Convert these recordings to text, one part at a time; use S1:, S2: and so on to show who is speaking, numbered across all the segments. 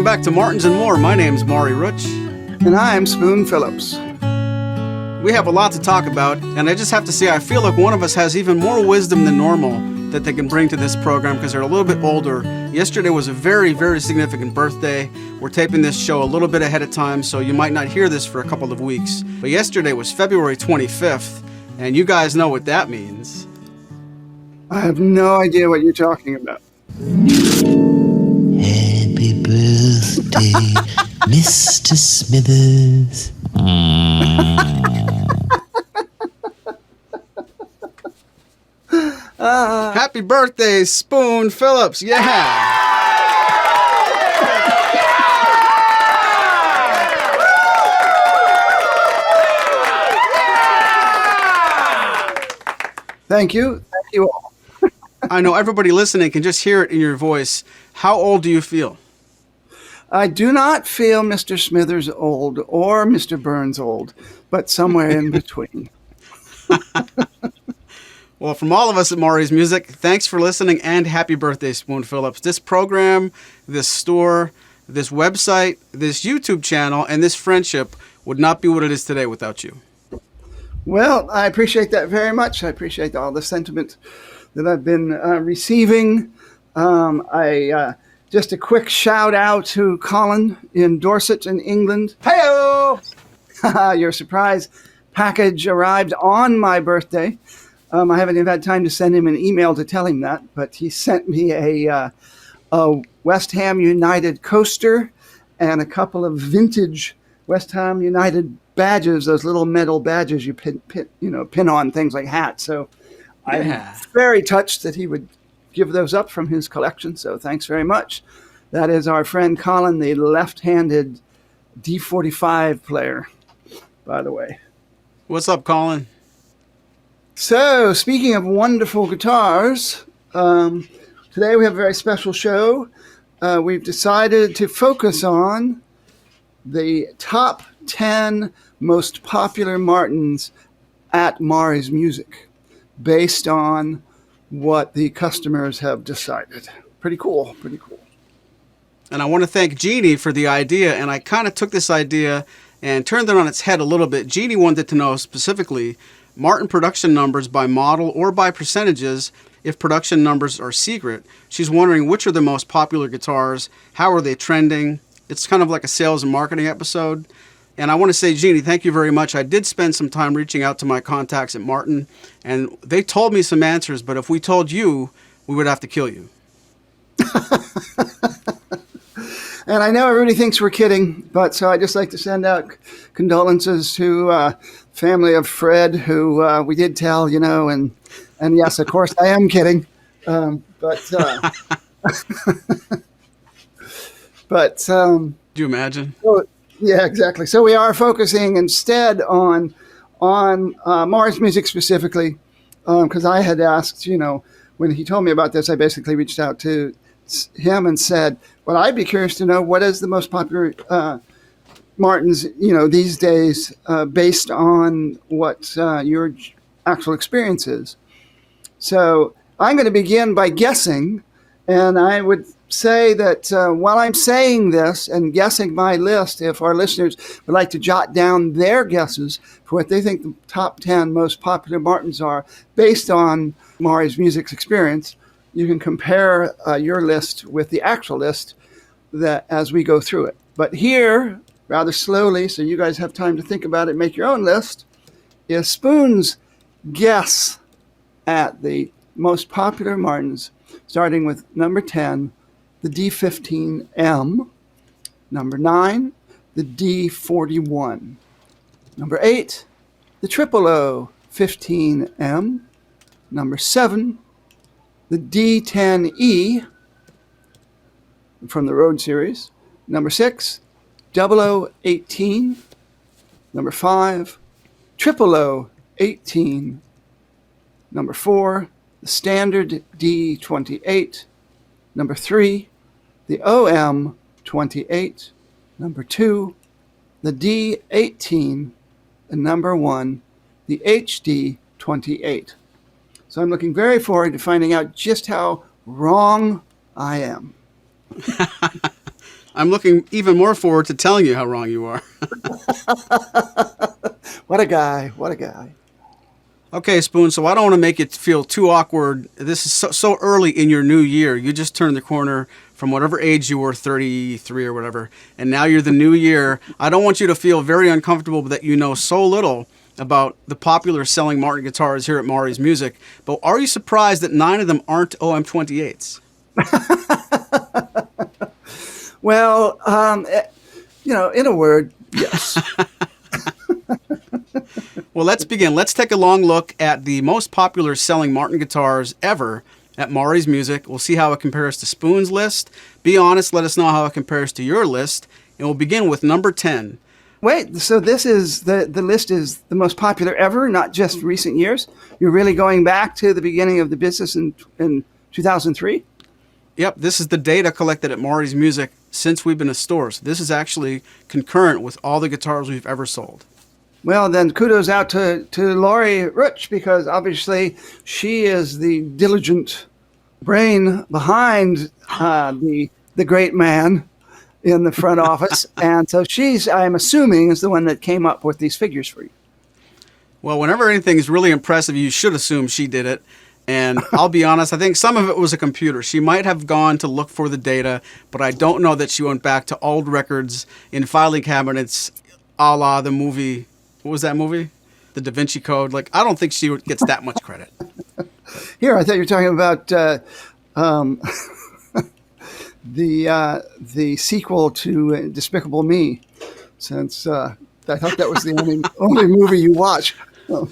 S1: back to Martins and More. My name's Maury Rutch.
S2: And I'm Spoon Phillips.
S1: We have a lot to talk about, and I just have to say I feel like one of us has even more wisdom than normal that they can bring to this program because they're a little bit older. Yesterday was a very, very significant birthday. We're taping this show a little bit ahead of time, so you might not hear this for a couple of weeks. But yesterday was February 25th, and you guys know what that means.
S2: I have no idea what you're talking about.
S3: Happy birthday, Mr. Smithers.
S1: Happy birthday, Spoon Phillips. Yeah.
S2: Thank you. Thank you all.
S1: I know everybody listening can just hear it in your voice. How old do you feel?
S2: I do not feel Mr. Smithers old or Mr. Burns old, but somewhere in between.
S1: Well, from all of us at Maury's Music, thanks for listening and happy birthday, Spoon Phillips. This program, this store, this website, this YouTube channel, and this friendship would not be what it is today without you.
S2: Well, I appreciate that very much. I appreciate all the sentiment that I've been receiving. Just a quick shout out to Colin in Dorset in England.
S1: Hey-o!
S2: Your surprise package arrived on my birthday. I haven't even had time to send him an email to tell him that, but he sent me a West Ham United coaster and a couple of vintage West Ham United badges, those little metal badges you pin on things like hats. So I'm very touched that he would give those up from his collection. So thanks very much. That is our friend Colin, the left-handed D45 player, by the way.
S1: What's up, Colin?
S2: So, speaking of wonderful guitars, today we have a very special show. We've decided to focus on the top 10 most popular Martins at Maury's Music, based on what the customers have decided. Pretty cool, pretty cool.
S1: And I want to thank Jeanie for the idea, and I kind of took this idea and turned it on its head a little bit. Jeanie wanted to know specifically Martin production numbers by model or by percentages if production numbers are secret. She's wondering which are the most popular guitars, how are they trending. It's kind of like a sales and marketing episode. And I want to say, Jeanie, thank you very much. I did spend some time reaching out to my contacts at Martin, and they told me some answers, but if we told you, we would have to kill you.
S2: And I know everybody thinks we're kidding, but so I'd just like to send out condolences to family of Fred, who we did tell, and yes, of course, I am kidding. But do
S1: you imagine?
S2: So, yeah, exactly. So we are focusing instead on Maury's Music specifically, because I had asked, when he told me about this, I basically reached out to him and said, well, I'd be curious to know what is the most popular Martins, these days, based on what your actual experience is. So I'm going to begin by guessing, and I would say that while I'm saying this and guessing my list, if our listeners would like to jot down their guesses for what they think the top 10 most popular Martins are based on Maury's Music's experience, you can compare your list with the actual list that as we go through it. But here, rather slowly, so you guys have time to think about it, make your own list, is Spoon's guess at the most popular Martins, starting with number 10, the D15M, number 9, the D41, number 8, the Tripolo 15M, number 7, the D10E from the Road series, number 6, Double O18, number 5, Tripolo 18, number 4, the standard D28, number 3, the OM28, number 2, the D18, and number 1, the HD28. So I'm looking very forward to finding out just how wrong I am.
S1: I'm looking even more forward to telling you how wrong you are.
S2: What a guy. What a guy.
S1: Okay, Spoon, so I don't want to make it feel too awkward. This is so early in your new year. You just turned the corner from whatever age you were, 33 or whatever, and now you're the new year. I don't want you to feel very uncomfortable that you know so little about the popular selling Martin guitars here at Maury's Music, but are you surprised that 9 of them aren't OM28s?
S2: Well, in a word, yes.
S1: Well, let's begin. Let's take a long look at the most popular selling Martin guitars ever at Maury's Music. We'll see how it compares to Spoon's list. Be honest, let us know how it compares to your list. And we'll begin with number 10.
S2: Wait, so this is the list is the most popular ever, not just recent years? You're really going back to the beginning of the business in 2003?
S1: Yep, this is the data collected at Maury's Music since we've been a store. So this is actually concurrent with all the guitars we've ever sold.
S2: Well, then kudos out to Maury Rutch, because obviously she is the diligent brain behind the great man in the front office. And so she's, I'm assuming, is the one that came up with these figures for you.
S1: Well, whenever anything is really impressive, you should assume she did it. And I'll be honest, I think some of it was a computer. She might have gone to look for the data, but I don't know that she went back to old records in filing cabinets a la the movie. What was that movie? The Da Vinci Code. Like, I don't think she gets that much credit.
S2: Here, I thought you were talking about the sequel to Despicable Me, since I thought that was the only movie you watch. Oh.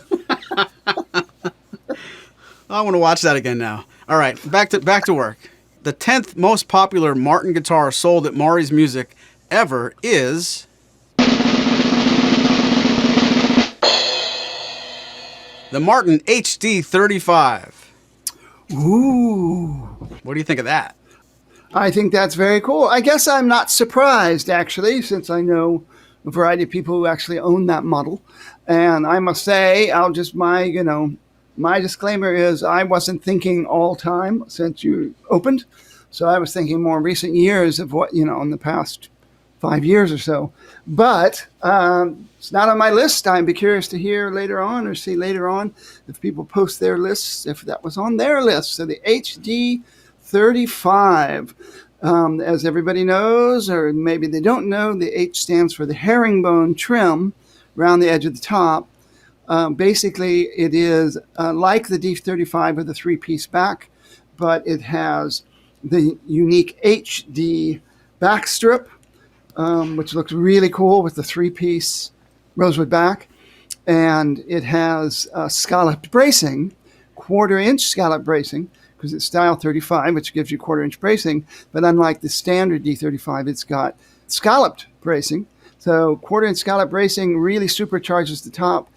S1: I want to watch that again now. All right, back to work. The 10th most popular Martin guitar sold at Maury's Music ever is the Martin HD35.
S2: Ooh.
S1: What do you think of that?
S2: I think that's very cool. I guess I'm not surprised, actually, since I know a variety of people who actually own that model. And I must say, my disclaimer is I wasn't thinking all time since you opened. So I was thinking more recent years of what, in the past 5 years or so. But it's not on my list. I'd be curious to hear later on or see later on if people post their lists, if that was on their list. So the HD35, as everybody knows, or maybe they don't know, the H stands for the herringbone trim around the edge of the top. Basically, it is like the D35 with a three-piece back, but it has the unique HD back strip, which looks really cool with the three-piece rosewood back. And it has scalloped bracing, quarter-inch scallop bracing, because it's style 35, which gives you quarter-inch bracing. But unlike the standard D35, it's got scalloped bracing. So quarter-inch scallop bracing really supercharges the top.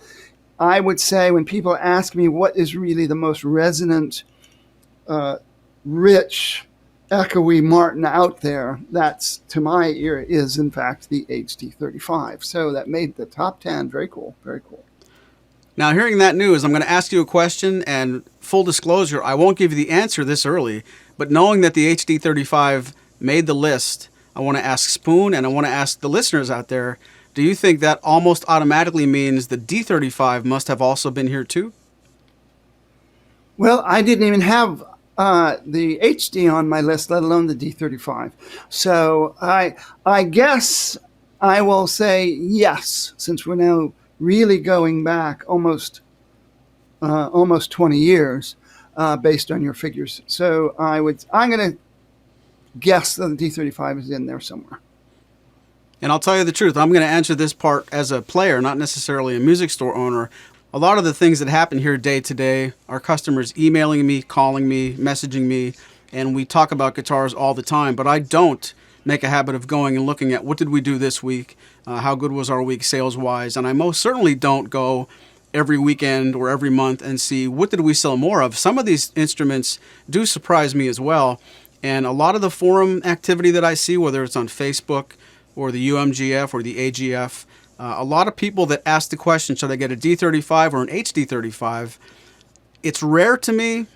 S2: I would say when people ask me what is really the most resonant, rich, echoey Martin out there, that's, to my ear, is in fact the HD35. So that made the top 10 very cool, very cool.
S1: Now, hearing that news, I'm going to ask you a question, and full disclosure, I won't give you the answer this early, but knowing that the HD35 made the list, I want to ask Spoon and I want to ask the listeners out there, do you think that almost automatically means the D35 must have also been here too?
S2: Well, I didn't even have the HD on my list, let alone the D35. So I guess I will say yes, since we're now really going back almost 20 years based on your figures. So I'm going to guess that the D35 is in there somewhere.
S1: And I'll tell you the truth, I'm going to answer this part as a player, not necessarily a music store owner. A lot of the things that happen here day to day are customers emailing me, calling me, messaging me, and we talk about guitars all the time. But I don't make a habit of going and looking at what did we do this week, how good was our week sales-wise, and I most certainly don't go every weekend or every month and see what did we sell more of. Some of these instruments do surprise me as well, and a lot of the forum activity that I see, whether it's on Facebook or the UMGF or the AGF, a lot of people that ask the question, should I get a D35 or an HD35? It's rare to me,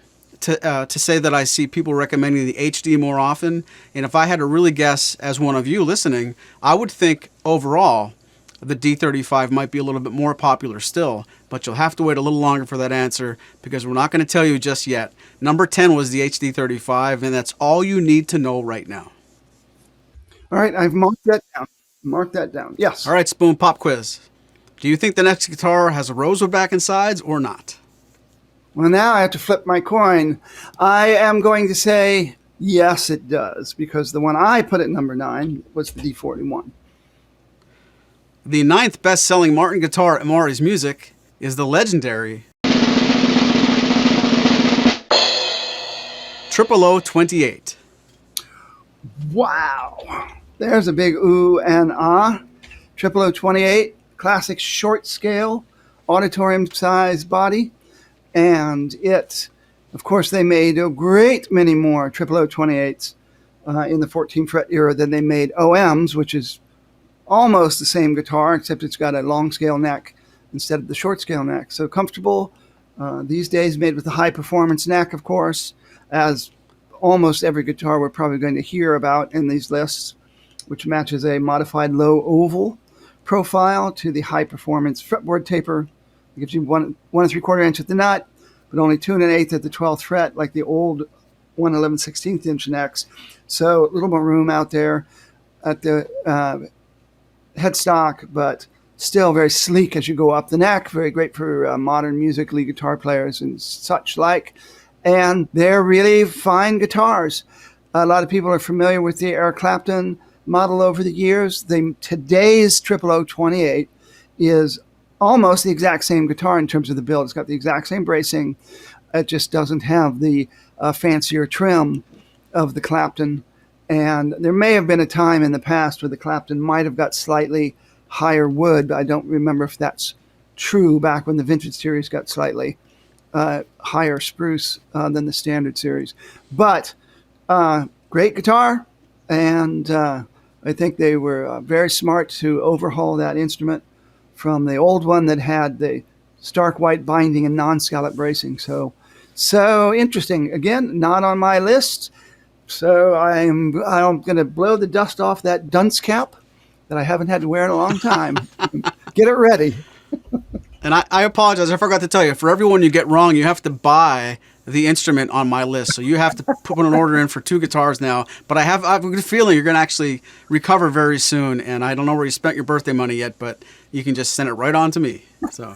S1: to say that I see people recommending the HD more often. And if I had to really guess as one of you listening, I would think overall the D35 might be a little bit more popular still, but you'll have to wait a little longer for that answer because we're not going to tell you just yet. Number 10 was the HD35, and that's all you need to know right now.
S2: All right, I've marked that down. Mark that down. Yes.
S1: All right, Spoon, pop quiz. Do you think the next guitar has a rosewood back and sides or not?
S2: Well, now I have to flip my coin. I am going to say yes, it does, because the one I put at number 9 was the D41.
S1: The 9th best-selling Martin guitar at Maury's Music is the legendary Triple O18.
S2: Wow. There's a big ooh and ah. Triple O28, classic short scale, auditorium size body. And it, of course, they made a great many more Triple O28s in the 14 fret era than they made OMs, which is almost the same guitar, except it's got a long scale neck instead of the short scale neck. So comfortable. These days made with a high performance neck, of course, as almost every guitar we're probably going to hear about in these lists, which matches a modified low oval profile to the high performance fretboard taper. It gives you 1 3/4 inch at the nut, but only 2 1/8 at the 12th fret, like the old 1 11/16 inch necks. So a little more room out there at the headstock, but still very sleek as you go up the neck. Very great for modern music, lead guitar players and such like. And they're really fine guitars. A lot of people are familiar with the Eric Clapton model over the years. Today's Triple O28 is almost the exact same guitar in terms of the build. It's got the exact same bracing. It just doesn't have the fancier trim of the Clapton. And there may have been a time in the past where the Clapton might have got slightly higher wood. I don't remember if that's true back when the Vintage series got slightly higher spruce than the Standard series. But great guitar, and I think they were very smart to overhaul that instrument from the old one that had the stark white binding and non-scallop bracing. So interesting. Again, not on my list. So I'm going to blow the dust off that dunce cap that I haven't had to wear in a long time. Get it ready.
S1: And I apologize, I forgot to tell you, for everyone you get wrong, you have to buy the instrument on my list. So you have to put an order in for 2 guitars now. But I have a good feeling you're going to actually recover very soon. And I don't know where you spent your birthday money yet, but you can just send it right on to me. So,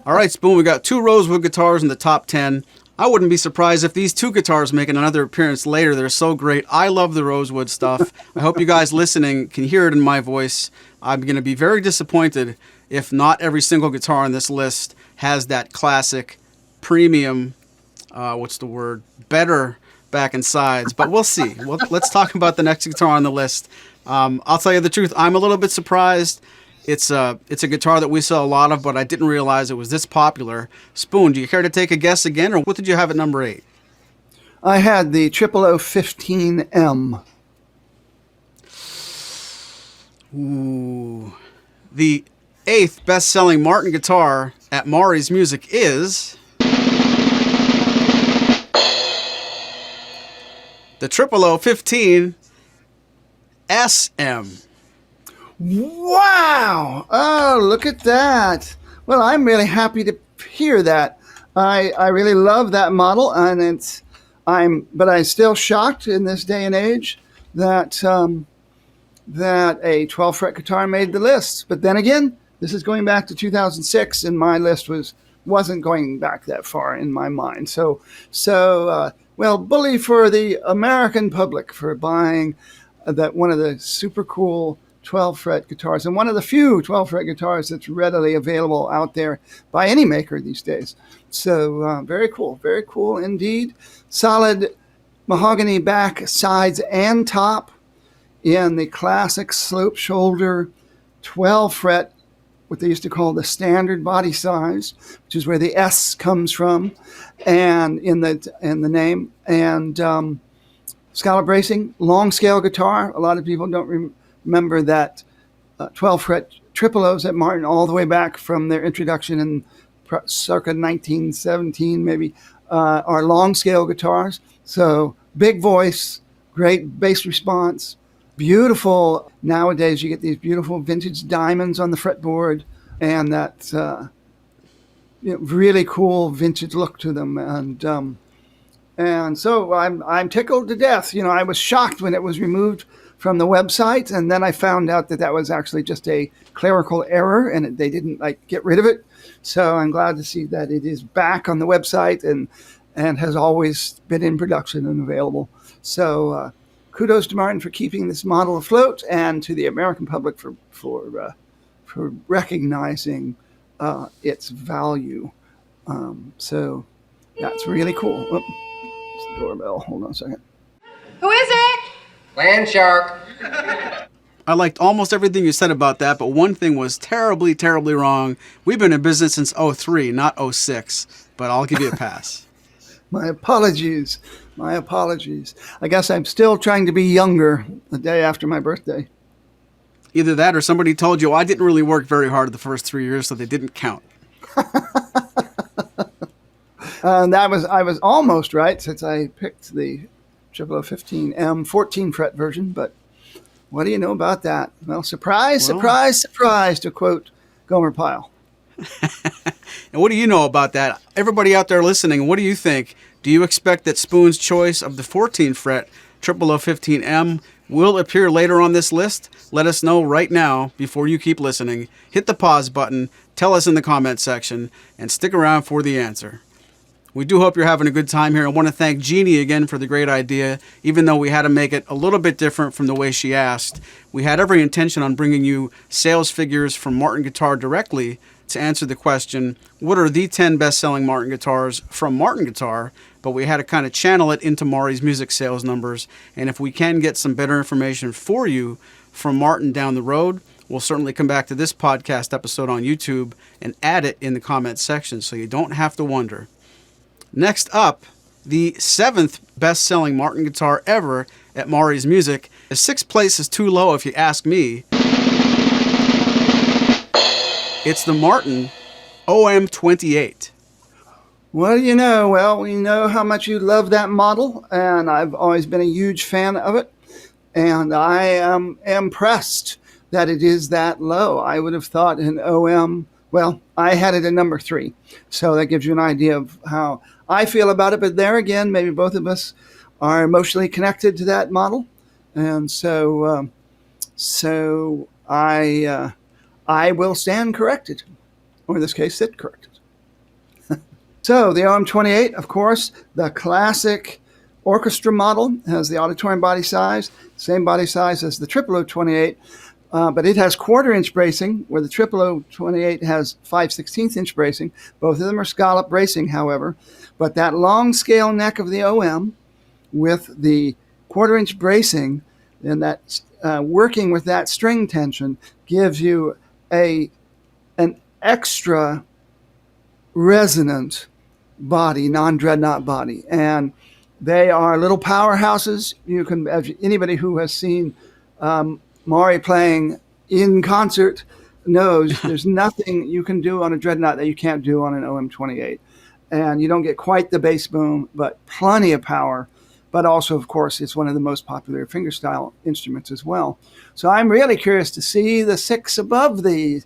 S1: all right, Spoon, we got 2 rosewood guitars in the top 10. I wouldn't be surprised if these 2 guitars make another appearance later. They're so great. I love the rosewood stuff. I hope you guys listening can hear it in my voice. I'm going to be very disappointed if not every single guitar on this list has that classic premium, better back and sides. But we'll see. Let's talk about the next guitar on the list. I'll tell you the truth. I'm a little bit surprised. It's a guitar that we sell a lot of, but I didn't realize it was this popular. Spoon, do you care to take a guess again, or what did you have at number 8?
S2: I had the Triple O15M.
S1: Ooh. The 8th best-selling Martin guitar at Maury's Music is the Triple O15 SM.
S2: Wow! Oh, look at that. Well, I'm really happy to hear that. I really love that model, and but I'm still shocked in this day and age that that a 12 fret guitar made the list. But then again, this is going back to 2006, and my list wasn't going back that far in my mind. So bully for the American public for buying that one of the super cool 12 fret guitars, and one of the few 12 fret guitars that's readily available out there by any maker these days. So very cool indeed. Solid mahogany back, sides, and top in the classic slope shoulder 12 fret, what they used to call the standard body size, which is where the S comes from, and in the name, and scallop bracing, long scale guitar. A lot of people don't remember that 12 fret Tripolos at Martin all the way back from their introduction in circa 1917 maybe, are long scale guitars. So big voice, great bass response, beautiful. Nowadays you get these beautiful vintage diamonds on the fretboard, and that really cool vintage look to them. And so I'm tickled to death. I was shocked when it was removed from the website, and then I found out that was actually just a clerical error, and they didn't get rid of it. So I'm glad to see that it is back on the website and has always been in production and available. So kudos to Martin for keeping this model afloat, and to the American public for recognizing its value. So that's really cool. Oh, it's the doorbell. Hold on a second.
S4: Who is it?
S5: Land shark.
S1: I liked almost everything you said about that, but one thing was terribly, terribly wrong. We've been in business since 03, not 06, but I'll give you a pass.
S2: My apologies. I guess I'm still trying to be younger the day after my birthday.
S1: Either that or somebody told you, I didn't really work very hard the first 3 years, so they didn't count.
S2: I was almost right, since I picked the Triple O15M 14 fret version, but what do you know about that? Well, surprise, to quote Gomer Pyle.
S1: And what do you know about that? Everybody out there listening, what do you think? Do you expect that Spoon's choice of the 14 fret Triple O15M will appear later on this list? Let us know right now before you keep listening. Hit the pause button, tell us in the comment section, and stick around for the answer. We do hope you're having a good time here. I want to thank Jeanie again for the great idea. Even though we had to make it a little bit different from the way she asked, we had every intention on bringing you sales figures from Martin Guitar directly to answer the question, what are the 10 best-selling Martin guitars from Martin Guitar? But we had to kind of channel it into Maury's music sales numbers. And if we can get some better information for you from Martin down the road, we'll certainly come back to this podcast episode on YouTube and add it in the comments section so you don't have to wonder. Next up, the 7th best-selling Martin guitar ever at Maury's Music. The 6th place is too low if you ask me. It's the Martin OM28.
S2: What do you know? Well, we know how much you love that model, and I've always been a huge fan of it. And I am impressed that it is that low. I would have thought an OM, well, I had it at number 3. So that gives you an idea of how I feel about it. But there again, maybe both of us are emotionally connected to that model. And so I will stand corrected, or in this case, sit corrected. So the OM28, of course, the classic orchestra model, has the auditorium body size, same body size as the Triple O28, but it has quarter-inch bracing, where the Triple O28 has 5/16 inch bracing. Both of them are scallop bracing, however, but that long scale neck of the OM with the quarter-inch bracing and that working with that string tension gives you an extra resonant body, non-dreadnought body. And they are little powerhouses. You can, anybody who has seen Maury playing in concert knows there's nothing you can do on a dreadnought that you can't do on an OM28. And you don't get quite the bass boom, but plenty of power. But also, of course, it's one of the most popular fingerstyle instruments as well. So I'm really curious to see the 6 above this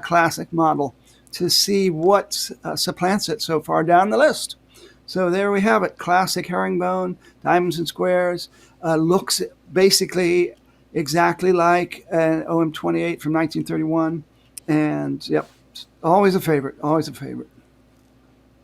S2: classic model, to see what supplants it so far down the list. So there we have it. Classic herringbone, diamonds and squares, looks basically exactly like an OM28 from 1931. And yep, always a favorite, always a favorite.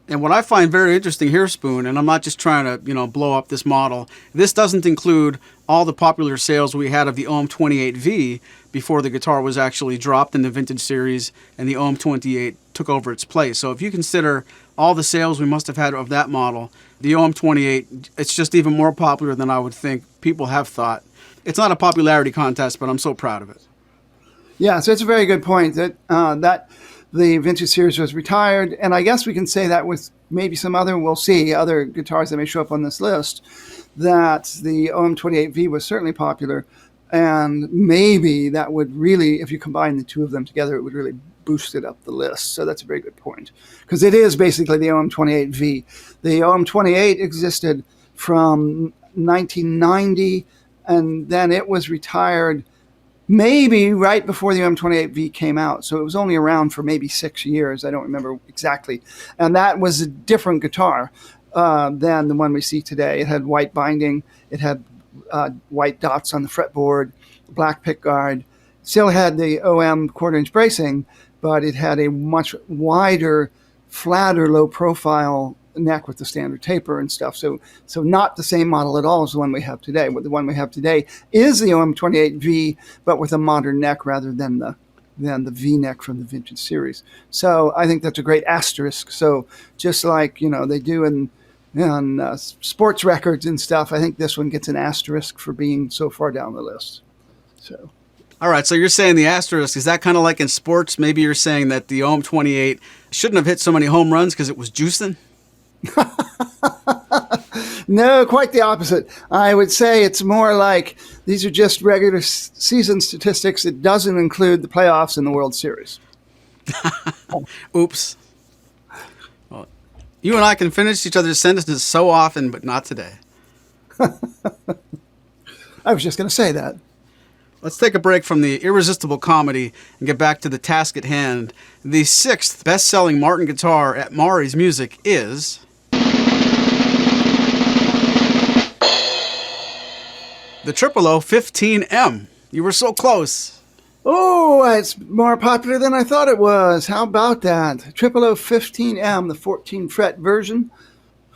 S1: And what I find very interesting here, Spoon, and I'm not just trying to, blow up this model, this doesn't include all the popular sales we had of the OM28V before the guitar was actually dropped in the vintage series and the OM28 took over its place. So if you consider all the sales we must have had of that model, the OM28, it's just even more popular than I would think people have thought. It's not a popularity contest, but I'm so proud of it.
S2: Yeah, so it's a very good point that the vintage series was retired, and I guess we can say that with maybe some other, we'll see, other guitars that may show up on this list, that the OM28V was certainly popular, and maybe that would really, if you combine the two of them together, it would really boosted up the list. So that's a very good point, because it is basically the OM28V. The OM28 existed from 1990, and then it was retired maybe right before the OM28V came out. So it was only around for maybe 6 years. I don't remember exactly. And that was a different guitar than the one we see today. It had white binding. It had white dots on the fretboard, black pickguard. Still had the OM quarter-inch bracing, but it had a much wider, flatter, low-profile neck with the standard taper and stuff. So not the same model at all as the one we have today. What the one we have today is the OM28V, but with a modern neck rather than the V neck from the vintage series. So I think that's a great asterisk. So just like, they do in sports records and stuff, I think this one gets an asterisk for being so far down the list. So.
S1: All right, so you're saying the asterisk, is that kind of like in sports? Maybe you're saying that the OM28 shouldn't have hit so many home runs because it was juicing?
S2: No, quite the opposite. I would say it's more like these are just regular season statistics. It doesn't include the playoffs and the World Series.
S1: Oops. Well, you and I can finish each other's sentences so often, but not today.
S2: I was just going to say that.
S1: Let's take a break from the irresistible comedy and get back to the task at hand. The 6th best-selling Martin guitar at Maury's Music is... the Tripolo 15M. You were so close.
S2: Oh, it's more popular than I thought it was. How about that? Tripolo 15M, the 14-fret version.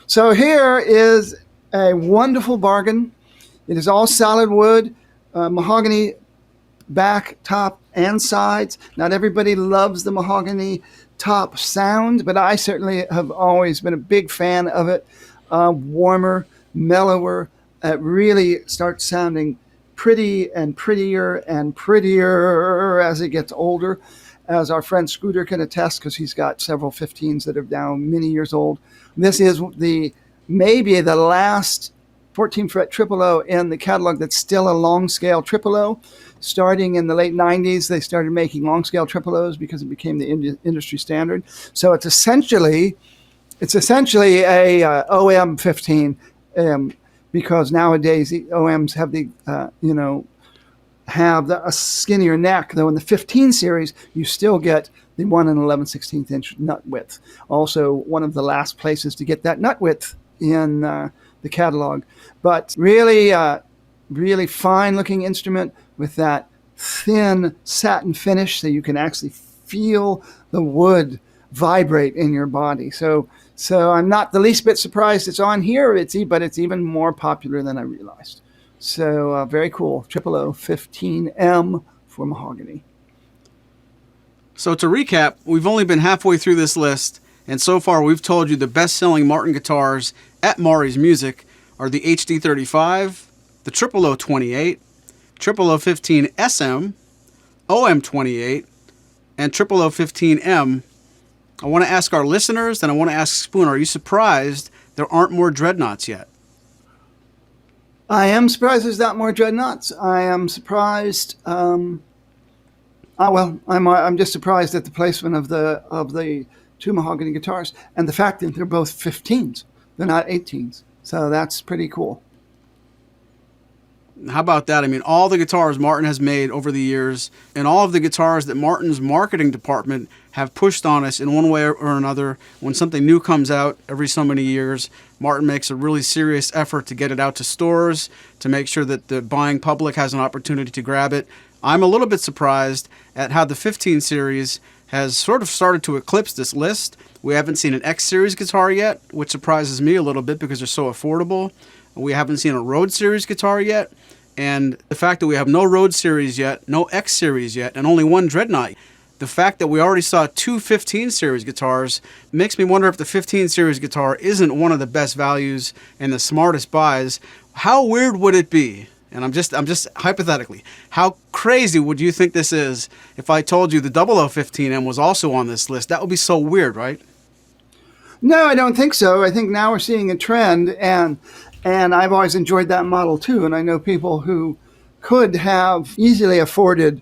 S2: So here is a wonderful bargain. It is all solid wood, mahogany back, top, and sides. Not everybody loves the mahogany top sound, but I certainly have always been a big fan of it. Warmer, mellower. It really starts sounding pretty and prettier as it gets older, as our friend Scooter can attest, because he's got several 15s that are now many years old. This is maybe the last 14-fret Tripolo in the catalog that's still a long-scale Tripolo. Starting in the late 90s, they started making long-scale Tripolos because it became the industry standard. So it's essentially a OM15. Because nowadays the OMs have a skinnier neck, though in the 15 series you still get the 1 11/16 inch nut width. Also, one of the last places to get that nut width in the catalog. But really, really fine-looking instrument with that thin satin finish, so you can actually feel the wood vibrate in your body. So I'm not the least bit surprised it's on here, but it's even more popular than I realized. So very cool. Tripolo 15M for mahogany.
S1: So to recap, we've only been halfway through this list, and so far we've told you the best-selling Martin guitars at Maury's Music are the HD35, the Triple O28, Triple O15 SM, OM28, and Triple O15M. I want to ask our listeners, and I want to ask Spoon, are you surprised there aren't more dreadnoughts yet?
S2: I am surprised there's not more dreadnoughts. I am surprised. I'm just surprised at the placement of the two mahogany guitars and the fact that they're both 15s. They're not 18s. So that's pretty cool.
S1: How about that? I mean, all the guitars Martin has made over the years and all of the guitars that Martin's marketing department have pushed on us in one way or another. When something new comes out every so many years, Martin makes a really serious effort to get it out to stores, to make sure that the buying public has an opportunity to grab it. I'm a little bit surprised at how the 15 series has sort of started to eclipse this list. We haven't seen an X series guitar yet, which surprises me a little bit because they're so affordable. We haven't seen a Road series guitar yet. And the fact that we have no Road series yet, no X series yet, and only one Dreadnought, the fact that we already saw two 15 series guitars makes me wonder if the 15 series guitar isn't one of the best values and the smartest buys. How weird would it be? And I'm just hypothetically, how crazy would you think this is if I told you the Double O15M was also on this list? That would be so weird, right?
S2: No, I don't think so. I think now we're seeing a trend, and I've always enjoyed that model too. And I know people who could have easily afforded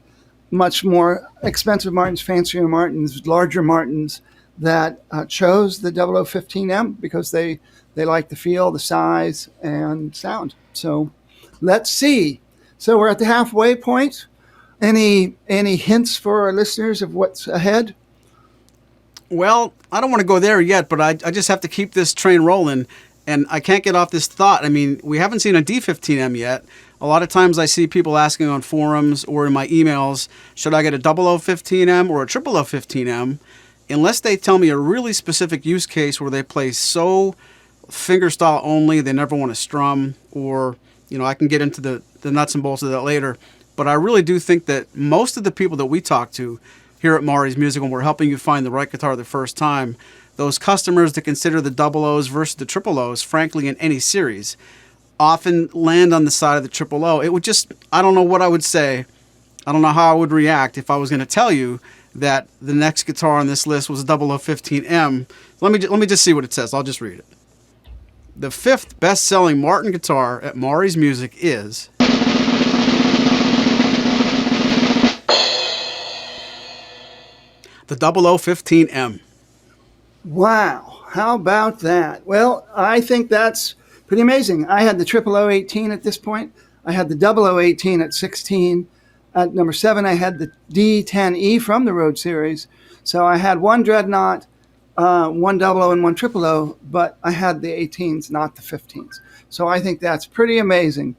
S2: much more expensive Martins, fancier Martins, larger Martins that chose the 0015M because they like the feel, the size, and sound. So let's see. So we're at the halfway point. Any hints for our listeners of what's ahead?
S1: Well, I don't want to go there yet, but I just have to keep this train rolling, and I can't get off this thought. I mean, we haven't seen a D15M yet. A lot of times I see people asking on forums or in my emails, should I get a Double O15M or a Triple O15M? Unless they tell me a really specific use case where they play so fingerstyle only, they never want to strum, or, I can get into the nuts and bolts of that later. But I really do think that most of the people that we talk to here at Maury's Music, when we're helping you find the right guitar the first time, those customers that consider the Double O's versus the Triple O's, frankly, in any series, often land on the side of the Triple O. It would just, I don't know what I would say. I don't know how I would react if I was going to tell you that the next guitar on this list was a Double O15M. Let me just see what it says. I'll just read it. The 5th best-selling Martin guitar at Maury's Music is the Double O15M.
S2: Wow, how about that? Well, I think that's pretty amazing. I had the Triple O18 at this point. I had the Double O18 at 16. At number 7, I had the D10E from the Road series. So I had one Dreadnought, one Double O and one Triple O, but I had the 18s, not the 15s. So I think that's pretty amazing.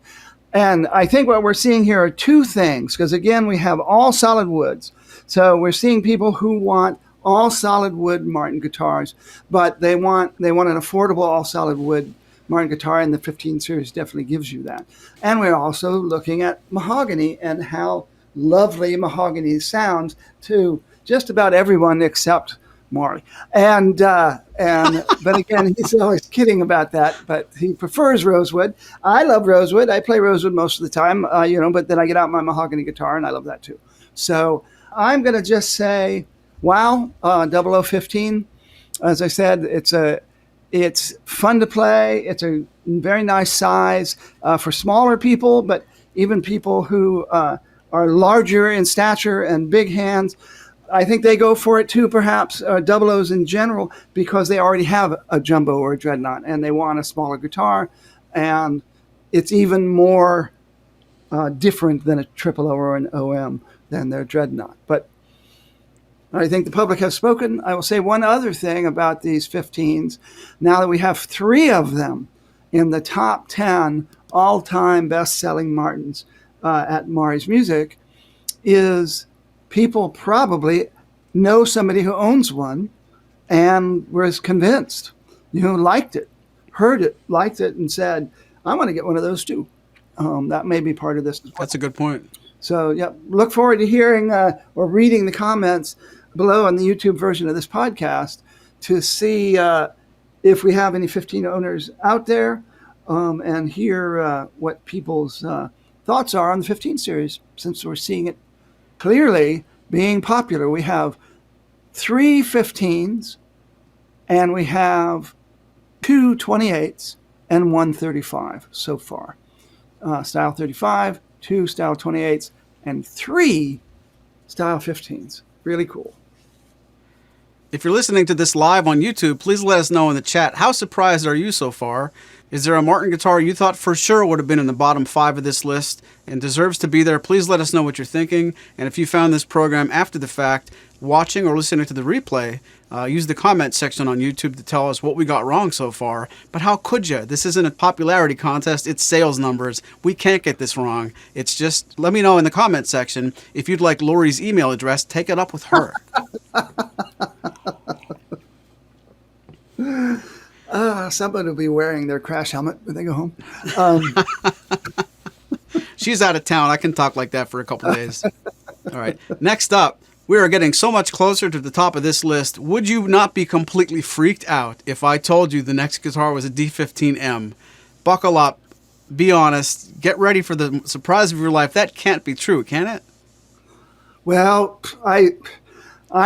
S2: And I think what we're seeing here are two things, because again, we have all solid woods. So we're seeing people who want all solid wood Martin guitars, but they want an affordable all solid wood Martin guitar, and the 15 series definitely gives you that. And we're also looking at mahogany and how lovely mahogany sounds to just about everyone except Maury. And but again, he's always kidding about that, but he prefers rosewood. I love rosewood. I play rosewood most of the time, but then I get out my mahogany guitar, and I love that too. So I'm going to just say, wow, 0015. As I said, it's fun to play. It's a very nice size for smaller people, but even people who are larger in stature and big hands, I think they go for it too, perhaps, Double O's in general, because they already have a jumbo or a dreadnought and they want a smaller guitar. And it's even more different than a Triple O or an OM than their dreadnought. But I think the public has spoken. I will say one other thing about these 15s. Now that we have 3 of them in the top 10 all-time best-selling Martins at Maury's Music, is people probably know somebody who owns one and was convinced, liked it, heard it, liked it, and said, I want to get one of those too. That may be part of this.
S1: That's a good point.
S2: So, yeah, look forward to hearing or reading the comments below on the YouTube version of this podcast to see if we have any 15 owners out there and hear what people's thoughts are on the 15 series, since we're seeing it clearly being popular. We have 3 15s and we have 2 28s and 1 35 so far. Style 35, 2 style 28s, and 3 style 15s. Really cool.
S1: If you're listening to this live on YouTube, please let us know in the chat, how surprised are you so far? Is there a Martin guitar you thought for sure would have been in the bottom 5 of this list and deserves to be there? Please let us know what you're thinking. And if you found this program after the fact, watching or listening to the replay, use the comment section on YouTube to tell us what we got wrong so far. But how could you? This isn't a popularity contest. It's sales numbers. We can't get this wrong. It's just, let me know in the comment section. If you'd like Lori's email address, take it up with her.
S2: Somebody will be wearing their crash helmet when they go home.
S1: She's out of town. I can talk like that for a couple days. All right. Next up, we are getting so much closer to the top of this list. Would you not be completely freaked out if I told you the next guitar was a D15M? Buckle up. Be honest. Get ready for the surprise of your life. That can't be true, can it?
S2: Well, I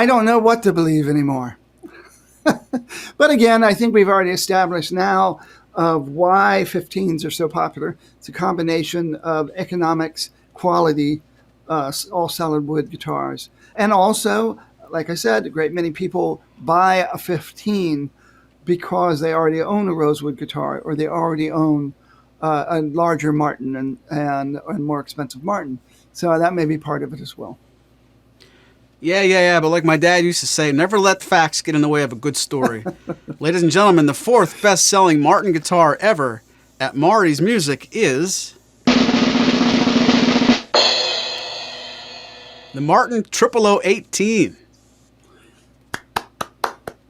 S2: don't know what to believe anymore. But again, I think we've already established now of why 15s are so popular. It's a combination of economics, quality, all solid wood guitars. And also, like I said, a great many people buy a 15 because they already own a rosewood guitar or they already own a larger Martin and more expensive Martin. So that may be part of it as well.
S1: Yeah. But like my dad used to say, never let facts get in the way of a good story. Ladies and gentlemen, the fourth best-selling Martin guitar ever at Maury's Music is the Martin Triple O18.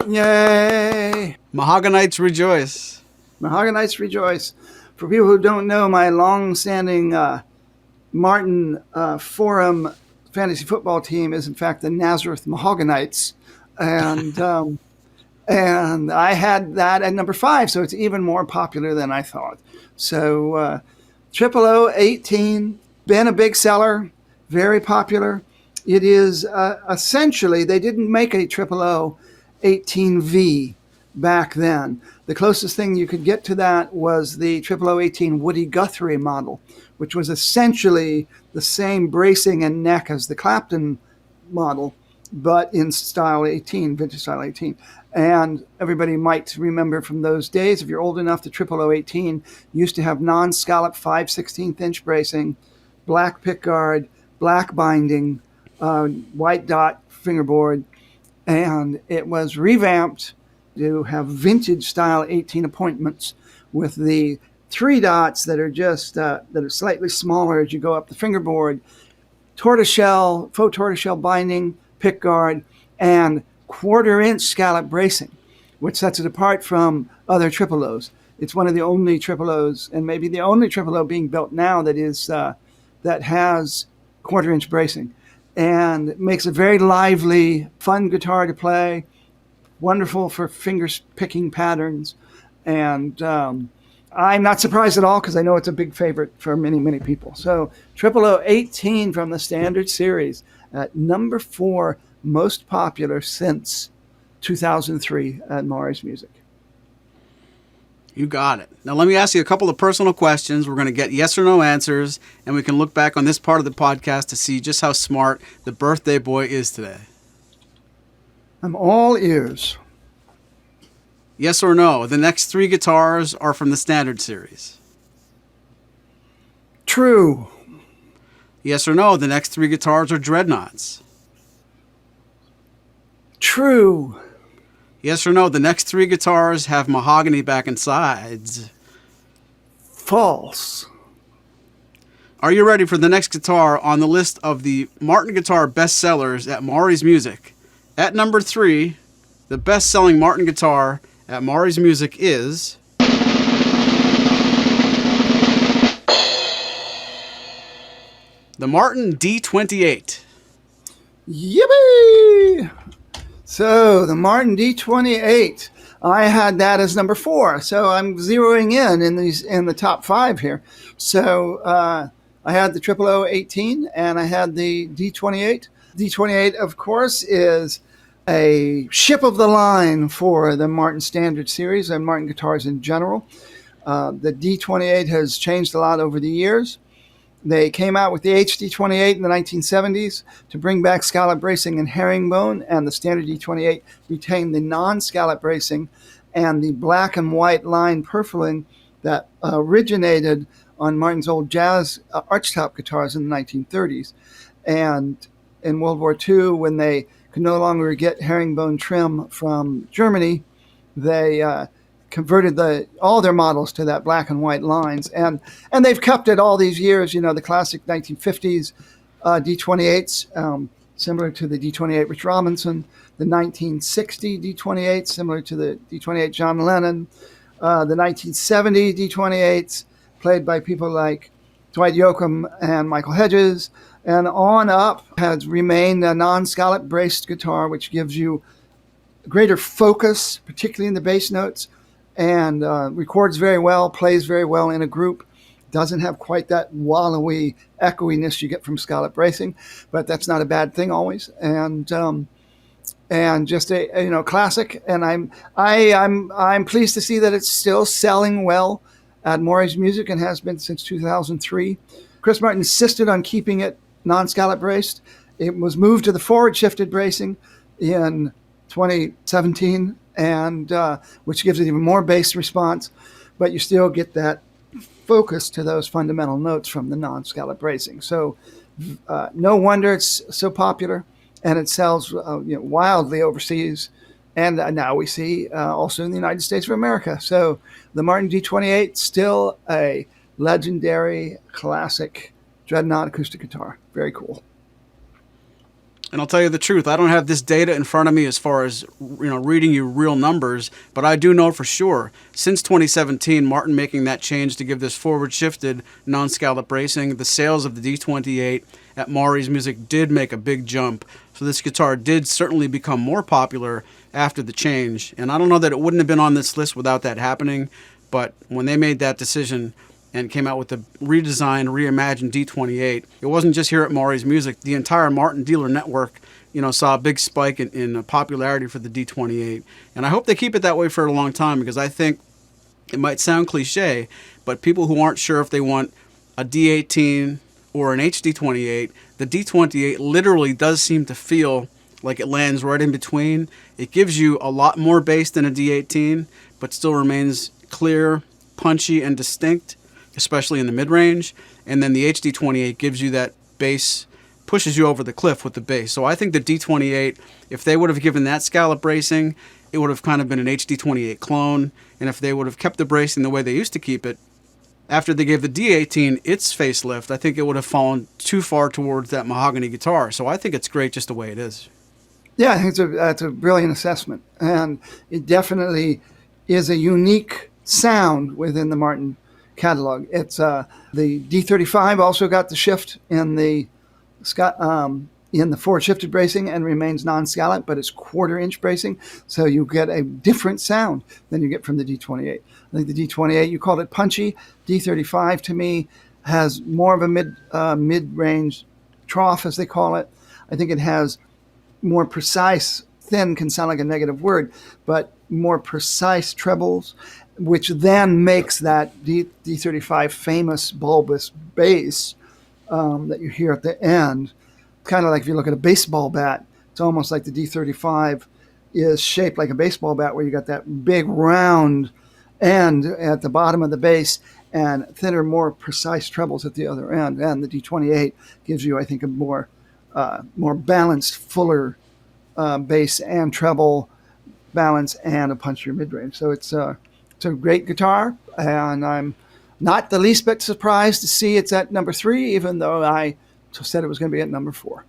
S2: Yay!
S1: Mahoganytes rejoice.
S2: Mahoganytes rejoice. For people who don't know, my long-standing Martin Forum fantasy football team is in fact the Nazareth Mahoganytes, and and I had that at number 5, so it's even more popular than I thought. So Triple O18, been a big seller, very popular. It is essentially, they didn't make a Triple O18V back then. The closest thing you could get to that was the Triple O18 Woody Guthrie model, which was essentially the same bracing and neck as the Clapton model, but in style 18, vintage style 18. And everybody might remember from those days, if you're old enough, the Triple O18 used to have non-scallop 5/16 inch bracing, black pickguard, black binding, white dot fingerboard, and it was revamped to have vintage style 18 appointments with the 3 dots that are just that are slightly smaller as you go up the fingerboard, faux tortoiseshell binding, pickguard, and 1/4 inch scallop bracing, which sets it apart from other Triple O's. It's one of the only Triple O's, and maybe the only Triple O being built now that has 1/4 inch bracing, and it makes a very lively, fun guitar to play. Wonderful for picking patterns, and I'm not surprised at all because I know it's a big favorite for many, many people. So Triple O18 from the Standard Series at number 4, most popular since 2003 at Maury's Music.
S1: You got it. Now let me ask you a couple of personal questions. We're going to get yes or no answers, and we can look back on this part of the podcast to see just how smart the birthday boy is today.
S2: I'm all ears.
S1: Yes or no, the next 3 guitars are from the Standard Series.
S2: True.
S1: Yes or no, the next 3 guitars are dreadnoughts.
S2: True.
S1: Yes or no, the next 3 guitars have mahogany back and sides.
S2: False.
S1: Are you ready for the next guitar on the list of the Martin guitar bestsellers at Maury's Music? At number 3, the best-selling Martin guitar at Maury's Music is the Martin D28.
S2: Yippee! So the Martin D28, I had that as number 4. So I'm zeroing in the top 5 here. So I had the Triple O18 and I had the D28. D28, of course, is a ship of the line for the Martin Standard Series and Martin guitars in general. The D28 has changed a lot over the years. They came out with the HD28 in the 1970s to bring back scallop bracing and herringbone, and the standard D28 retained the non-scallop bracing and the black and white line purfling that originated on Martin's old jazz archtop guitars in the 1930s. And in World War II, when they could no longer get herringbone trim from Germany, they converted all their models to that black and white lines, and they've kept it all these years. You know, the classic 1950s D28s, similar to the D28 Rich Robinson, the 1960 D28, similar to the D28 John Lennon, the 1970 D28s, played by people like Dwight Yoakam and Michael Hedges, and on up has remained a non-scallop braced guitar, which gives you greater focus, particularly in the bass notes, and records very well, plays very well in a group. Doesn't have quite that wallowy echoiness you get from scallop bracing, but that's not a bad thing always. And just a classic. And I'm pleased to see that it's still selling well at Maury's Music and has been since 2003. Chris Martin insisted on keeping it non-scallop braced. It was moved to the forward shifted bracing in 2017, and which gives it even more bass response, but you still get that focus to those fundamental notes from the non-scallop bracing. So no wonder it's so popular, and it sells wildly overseas. And now we see also in the United States of America. So the Martin D28, still a legendary classic dreadnought acoustic guitar. Very cool.
S1: And I'll tell you the truth, I don't have this data in front of me as far as reading you real numbers, but I do know for sure, since 2017, Martin making that change to give this forward-shifted non-scallop bracing, the sales of the D28 at Maury's Music did make a big jump. So this guitar did certainly become more popular after the change. And I don't know that it wouldn't have been on this list without that happening, but when they made that decision and came out with the redesigned, reimagined D28. It wasn't just here at Maury's Music. The entire Martin dealer network, saw a big spike in popularity for the D28. And I hope they keep it that way for a long time, because I think it might sound cliche, but people who aren't sure if they want a D18 or an HD28, the D28 literally does seem to feel like it lands right in between. It gives you a lot more bass than a D18, but still remains clear, punchy, and distinct, especially in the mid-range. And then the HD28 gives you that bass, pushes you over the cliff with the bass. So I think the D28, if they would have given that scallop bracing, it would have kind of been an HD28 clone. And if they would have kept the bracing the way they used to keep it, after they gave the D18 its facelift, I think it would have fallen too far towards that mahogany guitar. So I think it's great just the way it is.
S2: Yeah, I think that's a brilliant assessment. And it definitely is a unique sound within the Martin catalog. It's the D35 also got the shift in the forward shifted bracing and remains non-scallop, but it's 1/4-inch bracing, so you get a different sound than you get from the D28. I think the D28, you called it punchy. D35 to me has more of a mid-range trough, as they call it. I think it has more precise, thin can sound like a negative word, but more precise trebles, which then makes that D35 famous bulbous bass that you hear at the end. Kind of like if you look at a baseball bat, it's almost like the D35 is shaped like a baseball bat, where you got that big round end at the bottom of the bass and thinner, more precise trebles at the other end. And the D28 gives you, I think, a more balanced, fuller bass and treble balance and a punchier mid-range. So it's a great guitar, and I'm not the least bit surprised to see it's at number 3, even though I said it was going to be at number 4.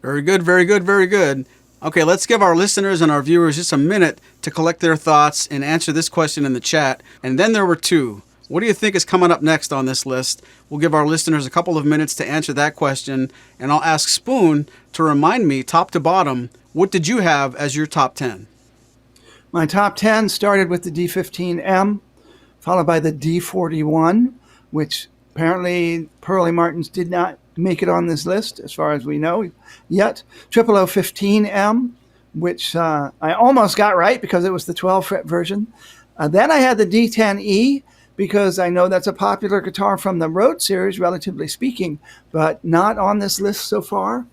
S1: Very good, very good, very good. Okay, let's give our listeners and our viewers just a minute to collect their thoughts and answer this question in the chat. And then there were 2. What do you think is coming up next on this list? We'll give our listeners a couple of minutes to answer that question, and I'll ask Spoon to remind me, top to bottom, what did you have as your top 10?
S2: My top 10 started with the D15M, followed by the D41, which apparently Pearly Martins did not make it on this list, as far as we know yet. Triple O15M, which I almost got right because it was the 12-fret version. Then I had the D10E, because I know that's a popular guitar from the Road series, relatively speaking, but not on this list so far.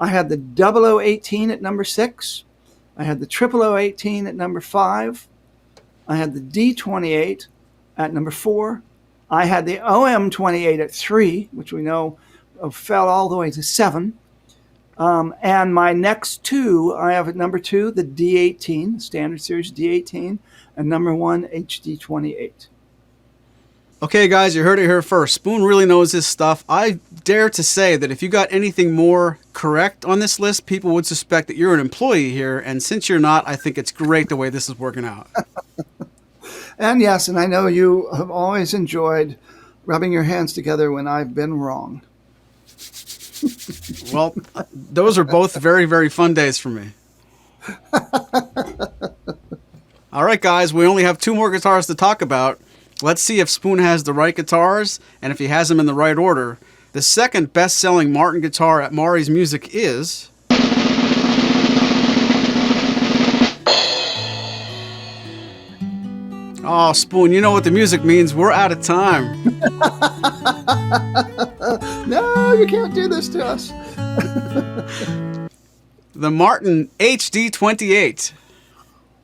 S2: I had the Double O18 at number 6. I had the Triple O18 at number 5. I had the D28 at number 4. I had the OM28 at 3, which we know fell all the way to 7. And my next 2, I have at number 2, the D18, Standard Series D18, and number 1, HD28.
S1: Okay, guys, you heard it here first. Spoon really knows his stuff. I dare to say that if you got anything more correct on this list, people would suspect that you're an employee here. And since you're not, I think it's great the way this is working out.
S2: And yes, and I know you have always enjoyed rubbing your hands together when I've been wrong.
S1: Well, those are both very, very fun days for me. All right, guys, we only have 2 more guitars to talk about. Let's see if Spoon has the right guitars and if he has them in the right order. The second best-selling Martin guitar at Maury's Music is... Oh, Spoon, you know what the music means. We're out of time.
S2: No, you can't do this to us.
S1: The Martin HD28.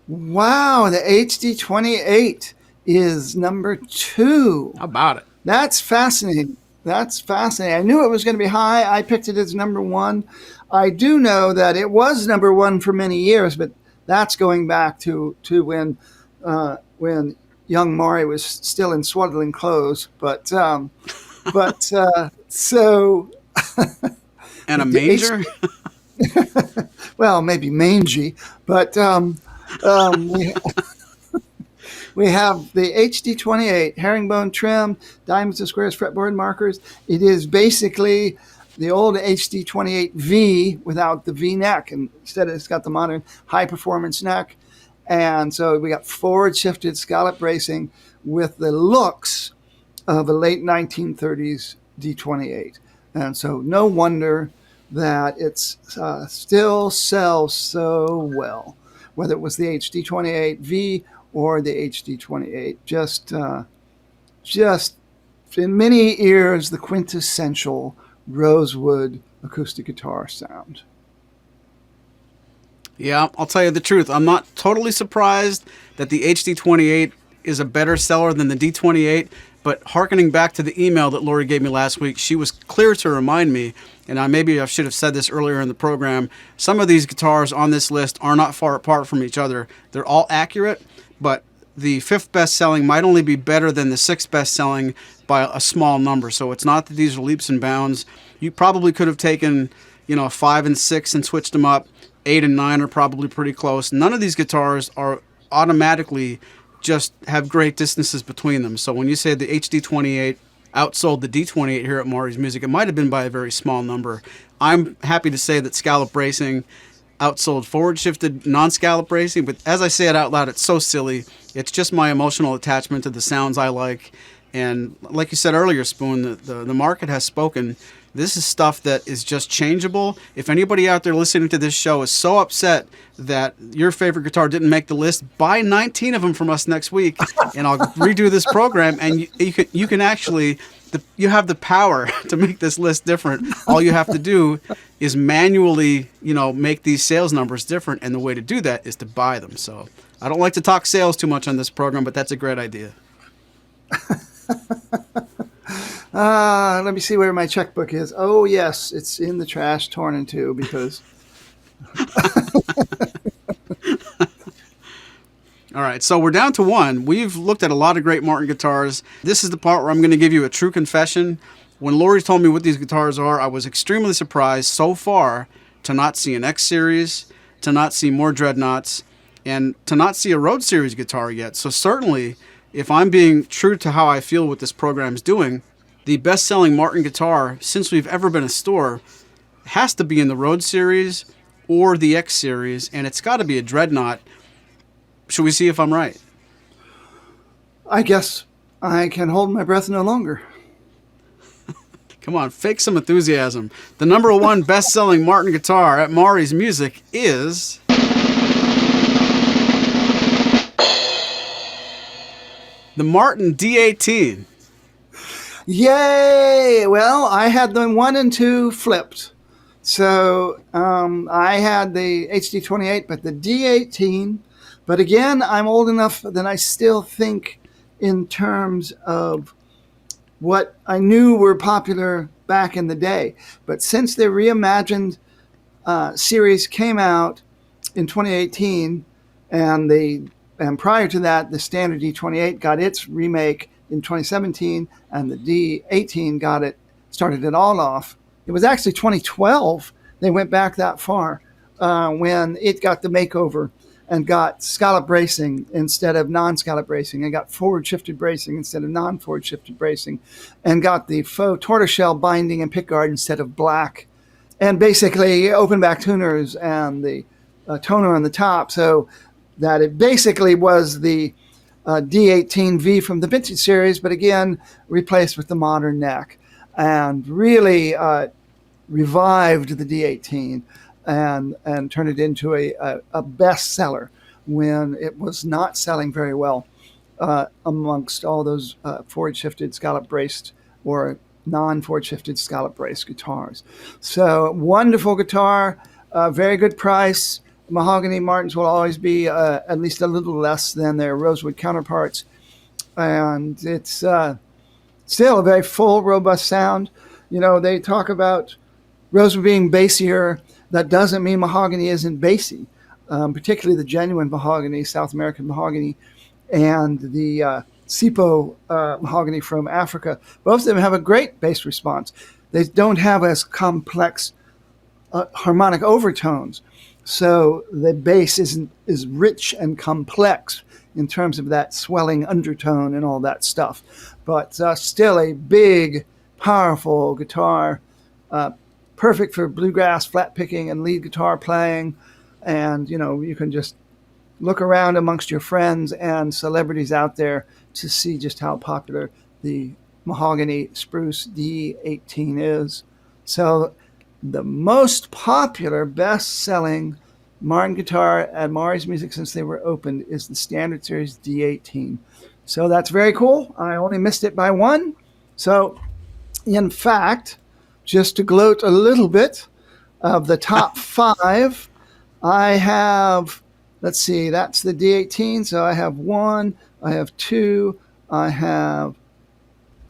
S2: Wow, the HD28 is number 2.
S1: How about it?
S2: That's fascinating. That's fascinating. I knew it was going to be high. I picked it as number 1. I do know that it was number 1 for many years, but that's going back to when young Maury was still in swaddling clothes. But so
S1: And a manger?
S2: well, maybe mangy, but we have the HD28 herringbone trim, diamonds and squares, fretboard markers. It is basically the old HD28V without the V neck, and instead it's got the modern high performance neck. And so we got forward shifted scallop bracing with the looks of a late 1930s D28. And so no wonder that it's still sells so well, whether it was the HD28V or the HD28. Just in many ears, the quintessential rosewood acoustic guitar sound.
S1: Yeah, I'll tell you the truth. I'm not totally surprised that the HD28 is a better seller than the D28, but hearkening back to the email that Lori gave me last week, she was clear to remind me, and maybe I should have said this earlier in the program, some of these guitars on this list are not far apart from each other. They're all accurate, but the 5th best selling might only be better than the 6th best selling by a small number. So it's not that these are leaps and bounds. You probably could have taken, 5 and 6 and switched them up. 8 and 9 are probably pretty close. None of these guitars are automatically just have great distances between them. So when you say the HD28 outsold the D28 here at Maury's Music, it might have been by a very small number. I'm happy to say that scallop bracing outsold forward-shifted non-scallop bracing, but as I say it out loud, it's so silly. It's just my emotional attachment to the sounds I like. And like you said earlier, Spoon, the market has spoken. This is stuff that is just changeable. If anybody out there listening to this show is so upset that your favorite guitar didn't make the list, buy 19 of them from us next week, and I'll redo this program. And you can actually, you have the power to make this list different. All you have to do is manually, make these sales numbers different, and the way to do that is to buy them. So I don't like to talk sales too much on this program, but that's a great idea.
S2: Let me see where my checkbook is. Oh, yes, it's in the trash, torn in two, because...
S1: All right, so we're down to one. We've looked at a lot of great Martin guitars. This is the part where I'm going to give you a true confession. When Lori told me what these guitars are, I was extremely surprised so far to not see an X Series, to not see more Dreadnoughts, and to not see a Road Series guitar yet. So certainly, if I'm being true to how I feel what this program's doing, the best-selling Martin guitar since we've ever been a store has to be in the Road Series or the X Series, and it's got to be a Dreadnought. Should we see if I'm right?
S2: I guess I can hold my breath no longer.
S1: Come on, fake some enthusiasm. The number one best-selling Martin guitar at Maury's Music is... the Martin D18.
S2: Yay! Well, I had the 1 and 2 flipped. So I had the HD28, but the D18. But again, I'm old enough that I still think in terms of what I knew were popular back in the day. But since the reimagined series came out in 2018, and prior to that, the standard D28 got its remake in 2017, and the D18 started it all off. It was actually 2012. They went back that far when it got the makeover and got scallop bracing instead of non-scallop bracing, and got forward-shifted bracing instead of non-forward-shifted bracing, and got the faux tortoiseshell binding and pickguard instead of black, and basically open back tuners and the toner on the top, so that it basically was the D18V from the vintage series, but again, replaced with the modern neck, and really revived the D18 and turned it into a bestseller when it was not selling very well amongst all those forward-shifted scallop braced or non-forward shifted scallop brace guitars. So wonderful guitar, very good price. Mahogany Martins will always be at least a little less than their rosewood counterparts. And it's still a very full, robust sound. You know, they talk about rosewood being bassier. That doesn't mean mahogany isn't bassy, particularly the genuine mahogany, South American mahogany, and the Sipo mahogany from Africa. Both of them have a great bass response. They don't have as complex harmonic overtones. So the bass is rich and complex in terms of that swelling undertone and all that stuff. But still a big, powerful guitar, perfect for bluegrass, flat picking, and lead guitar playing. And, you know, you can just look around amongst your friends and celebrities out there to see just how popular the mahogany spruce D18 is. So the most popular, best-selling Martin guitar at Maury's Music since they were opened is the Standard Series D18. So that's very cool. I only missed it by one. So, in fact, just to gloat a little bit, of the top 5, I have, let's see, that's the D18. So I have 1, I have 2, I have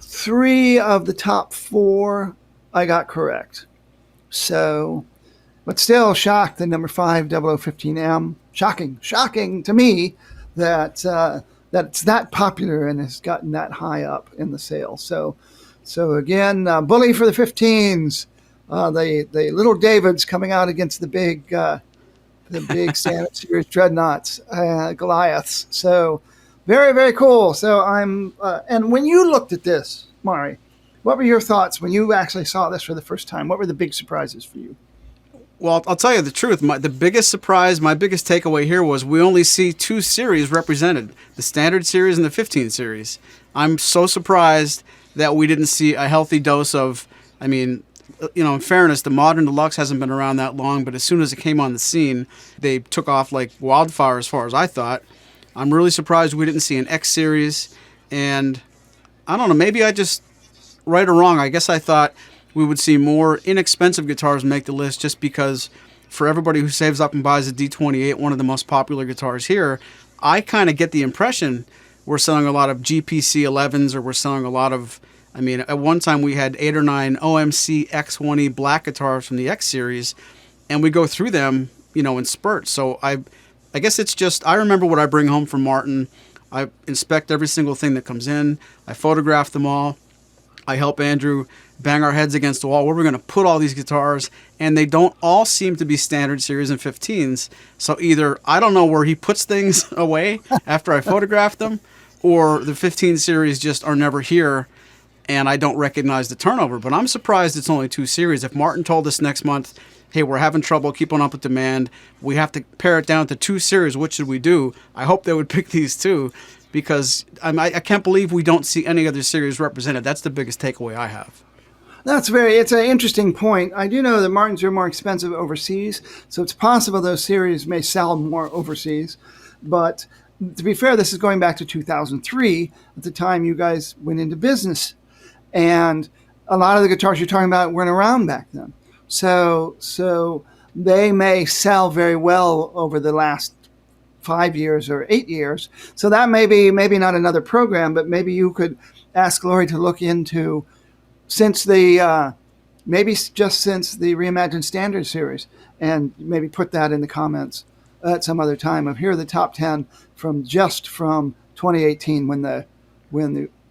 S2: 3 of the top 4 I got correct. So, but still shocked the number 5 Double O15M. Shocking to me that it's that popular and has gotten that high up in the sale. So again, bully for the 15s. The little Davids coming out against the big Standard Series dreadnoughts, Goliaths. So very, very cool. So and when you looked at this, Maury, what were your thoughts when you actually saw this for the first time? What were the big surprises for you?
S1: Well, I'll tell you the truth. The biggest surprise, my biggest takeaway here was we only see 2 series represented, the Standard Series and the 15 Series. I'm so surprised that we didn't see a healthy dose of, I mean, you know, in fairness, the Modern Deluxe hasn't been around that long, but as soon as it came on the scene, they took off like wildfire as far as I thought. I'm really surprised we didn't see an X Series, and I don't know, maybe I just, right or wrong, I guess I thought we would see more inexpensive guitars make the list just because for everybody who saves up and buys a D28, one of the most popular guitars here, I kind of get the impression we're selling a lot of GPC 11s or we're selling a lot of, I mean, at one time we had 8 or 9 OMC X1E black guitars from the X series, and we go through them, you know, in spurts. So I guess it's just, I remember what I bring home from Martin. I inspect every single thing that comes in. I photograph them all. I help Andrew bang our heads against the wall where we're going to put all these guitars, and they don't all seem to be Standard Series and 15s. So either I don't know where he puts things away after I photograph them, or the 15 series just are never here, and I don't recognize the turnover. But I'm surprised it's only 2 series. If Martin told us next month, hey, we're having trouble keeping up with demand, we have to pare it down to 2 series, what should we do? I hope they would pick these 2, because I can't believe we don't see any other series represented. That's the biggest takeaway I have.
S2: It's an interesting point. I do know that Martins are more expensive overseas, so it's possible those series may sell more overseas. But to be fair, this is going back to 2003, at the time you guys went into business. And a lot of the guitars you're talking about weren't around back then. So they may sell very well over the last 5 years or 8 years. So that maybe not another program, but maybe you could ask Lori to look into since the Reimagined Standard Series, and maybe put that in the comments at some other time of here are the top 10 from 2018 when the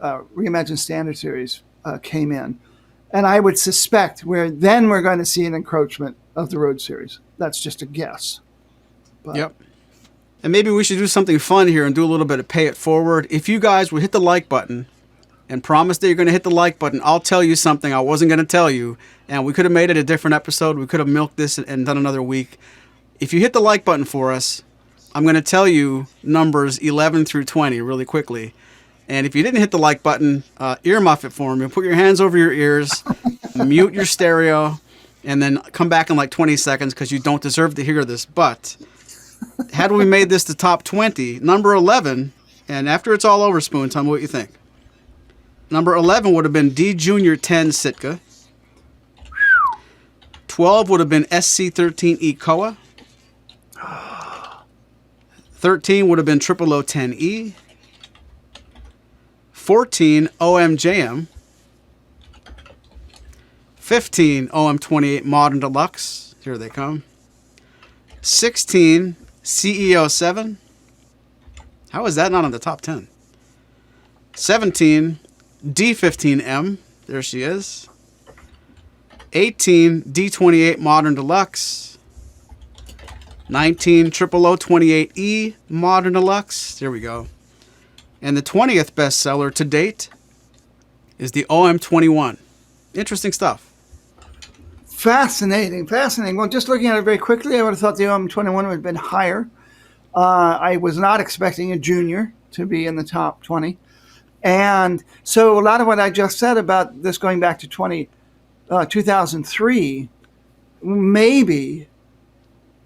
S2: Reimagined Standard Series came in. And I would suspect we're going to see an encroachment of the Road Series. That's just a guess. But
S1: Yep. And maybe we should do something fun here and do a little bit of pay it forward. If you guys would hit the like button and promise that you're going to hit the like button, I'll tell you something I wasn't going to tell you. And we could have made it a different episode. We could have milked this and done another week. If you hit the like button for us, I'm going to tell you numbers 11 through 20 really quickly. And if you didn't hit the like button, earmuff it for me. Put your hands over your ears, mute your stereo, and then come back in like 20 seconds because you don't deserve to hear this. But had we made this the top 20, number 11, and after it's all over, Spoon, tell me what you think. Number 11 would have been D Junior 10 Sitka. 12 would have been SC13E Koa. 13 would have been Triple O10E. 14 OMJM. 15 OM28 Modern Deluxe. Here they come. 16 CEO7. How is that not on the top 10? 17 D15M. There she is. 18 D28 Modern Deluxe. 19 Triple O28E Modern Deluxe. There we go. And the 20th bestseller to date is the OM21. Interesting stuff.
S2: Fascinating. Well, just looking at it very quickly, I would have thought the OM21 would have been higher. I was not expecting a junior to be in the top 20. And so a lot of what I just said about this going back to 2003, maybe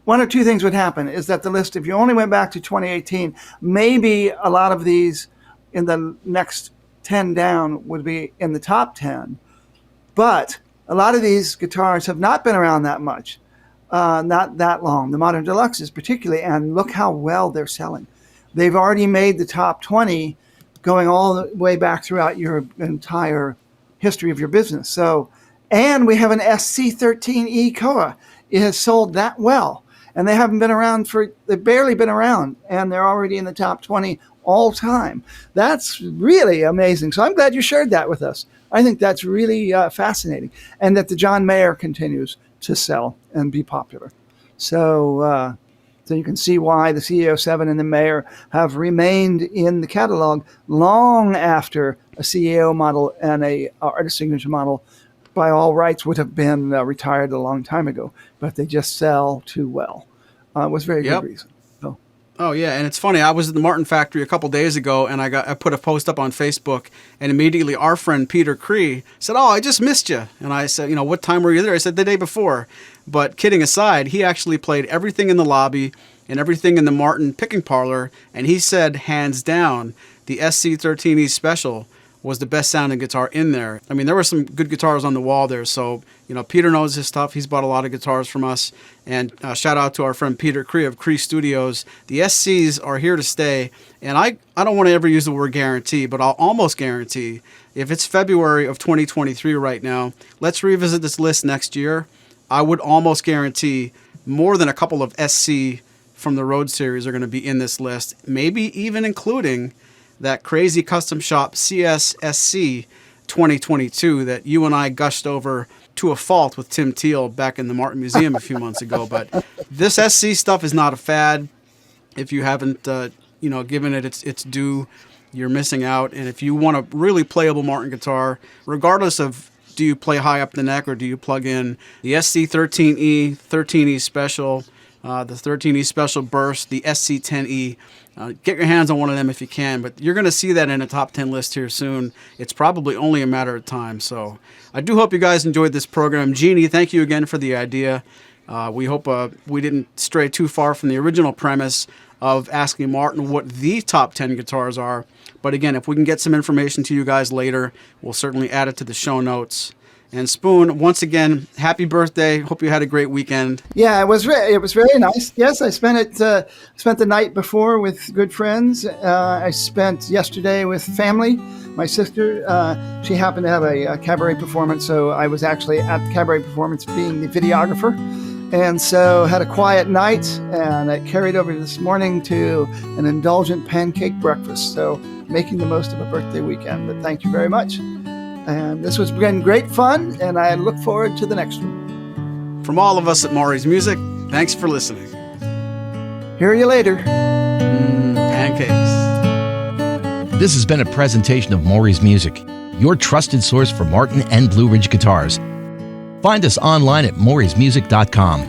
S2: one or two things would happen is that the list, if you only went back to 2018, maybe a lot of these in the next 10 down would be in the top 10. But a lot of these guitars have not been around that much, not that long. The Modern Deluxes particularly, and look how well they're selling. They've already made the top 20 going all the way back throughout your entire history of your business. So, and we have an SC13E Koa. It has sold that well. And they haven't been around they've barely been around, and they're already in the top 20 all time. That's really amazing. So I'm glad you shared that with us. I think that's really fascinating. And that the John Mayer continues to sell and be popular. So you can see why the CEO7 and the Mayer have remained in the catalog long after a CEO model and a artist signature model by all rights would have been retired a long time ago, but they just sell too well. It was very good reason. So.
S1: Oh yeah, and it's funny. I was at the Martin factory a couple days ago, and I put a post up on Facebook, and immediately our friend Peter Cree said, "Oh, I just missed you." And I said, "What time were you there?" I said, "The day before." But kidding aside, he actually played everything in the lobby and everything in the Martin picking parlor, and he said, hands down, the SC13E Special was the best sounding guitar in there. I mean, there were some good guitars on the wall there. So, Peter knows his stuff. He's bought a lot of guitars from us. And shout out to our friend Peter Cree of Cree Studios. The SCs are here to stay. And I don't want to ever use the word guarantee, but I'll almost guarantee if it's February of 2023 right now, let's revisit this list next year. I would almost guarantee more than a couple of SC from the Road Series are going to be in this list. Maybe even including that crazy custom shop CSSC 2022 that you and I gushed over to a fault with Tim Teal back in the Martin Museum a few months ago. But this SC stuff is not a fad. If you haven't, given it its due, you're missing out. And if you want a really playable Martin guitar, regardless of do you play high up the neck or do you plug in the SC13E, 13E Special, the 13E Special Burst, the SC10E, get your hands on one of them if you can, but you're going to see that in a top 10 list here soon. It's probably only a matter of time. So I do hope you guys enjoyed this program. Jeanie, thank you again for the idea. We hope we didn't stray too far from the original premise of asking Martin what the top 10 guitars are. But again, if we can get some information to you guys later, we'll certainly add it to the show notes. And Spoon, once again, happy birthday. Hope you had a great weekend.
S2: Yeah, it was very nice. Yes, I spent the night before with good friends. I spent yesterday with family. My sister, she happened to have a cabaret performance, so I was actually at the cabaret performance being the videographer. And so had a quiet night, and it carried over this morning to an indulgent pancake breakfast. So making the most of a birthday weekend. But thank you very much. And this has been great fun, and I look forward to the next one.
S1: From all of us at Maury's Music, thanks for listening.
S2: Hear you later.
S1: Pancakes.
S3: This has been a presentation of Maury's Music, your trusted source for Martin and Blue Ridge guitars. Find us online at maurysmusic.com.